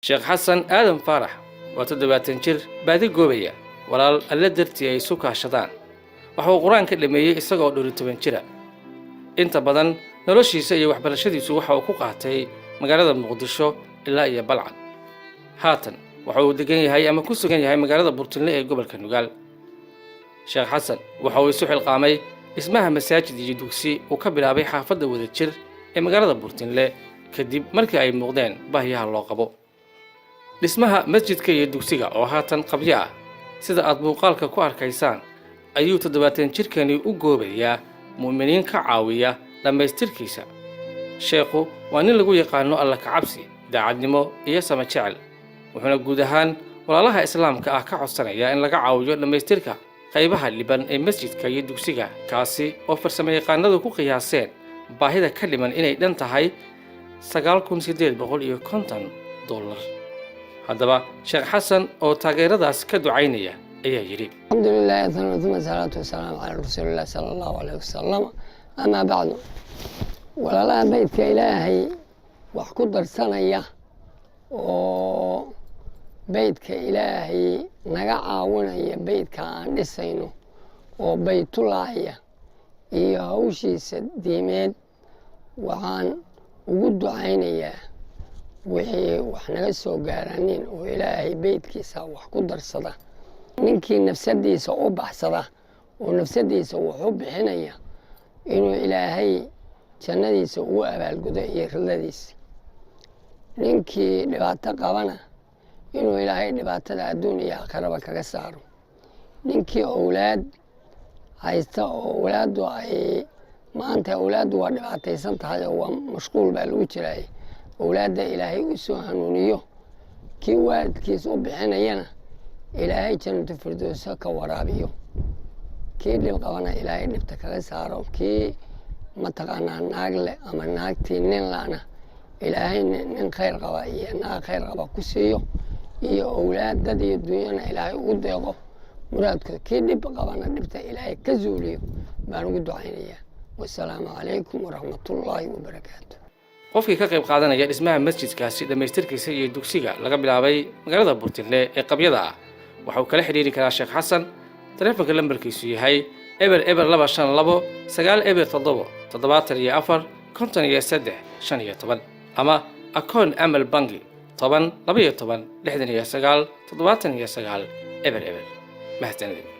Sheekh Xassan Aadan Faarax waa 70 jir baadi Goobaya walaal Alle dartiis ay isu kaashadaan waxa uu quraanka dhameeyay isagoo 12 jir inta badan noloshiisa iyo waxbarashadiisu waxa uu ku qaatay magaalada Muqdisho ilaa iyo Balcad haatan waxa uu degan yahay ama ku sugan yahay magaalada Burtinle ee gobolka Nugaal Sheekh Xassan waxa uu isu xilqaamay ismaha masaajid iyo dugsi uu ka bilaabay xaafadda wadajir ee magaalada Burtinle kadib markii ay muuqdeen baahiyaha loo qabo dhismaha masjidka iyo dugsiga oo haatan qabyo ah sida aad muuqaalka ku arkaysaan ayuu 70 jirkani u goobayaa muuminiin ka caawiya dhamaystirkiisa sheekhu waa nin lagu yaqaano Alle ka cabsi daacadnimo iyo sama jecel wuxuuna guud ahaan walaalaha islaamka ah ka codsanaya in laga caawiyo dhamaystirka qaybaha liban ee masjidka iyo dugsiga kaasi oo farsamayaqaanadu ku qiyaaseen baahida ka dhiman inay dhan tahay $9,850 haddaba Sheekh Xassan oo taageeradaas ka ducaynaya ayaa yiri alxamdulillaah thumma salaatu wasalaamu calaa rasuulillaah sallallahu alayhi wasallam ama bacdu walaalaha beydka ilaahay wax ku darsanaya oo beydka ilaahay naga caawinaya beydka aan dhisayno oo baytullaahya iyo hawshiisa diimeed waxaan ugu ducaynayaa wixii wax naga soo gaaranin oo ilaahay beydkiisa wax ku darsada ninkii nafsadiisa u baxsada oo nafsadiisa wax u bixinaya inuu ilaahay jannadiisa ugu abaalgudo iyo ridadiisa ninkii dhibaato qabana inuu ilaahay dhibaatada adduun iyo aakhiraba kaga saaro ninkii awlaad haysta oo awlaadu ay maanta awlaadu waa dhibaataysan tahay oo waa mashquul baa lagu jiray awlaadda ilaahay u soo hanuuniyo kii waalidkiis u bixinayana ilaahay jannatu firdowsa ka waraabiyo kii dhib qabana ilaahay dhibta kaga saaro kii mataqaanaa naag leh ama naagtii nin lana ilaahay nin khayr qaba iyo naag khayr qaba ku siiyo iyo awlaad dad iyo dunyana ilaahay ugu deeqo muraadkooda kii dhib qabana dhibta ilaahay ka zuuliyo baan ugu ducaynayaa wassalaamu calaykum waraxmatullaahi wabarakaatu qofkii ka qayb qaadanaya dhismaha masjidkaasi dhamaystirkiisa iyo dugsiga laga bilaabay magaalada Burtinle ee qabyada ah waxa uu kala xiriiri karaa Sheekh Xassan telefoonka lambarkiisu yahay eber 252 907 74 53 ama akoon amal bangi 10 12 69 79 eber mahadsanid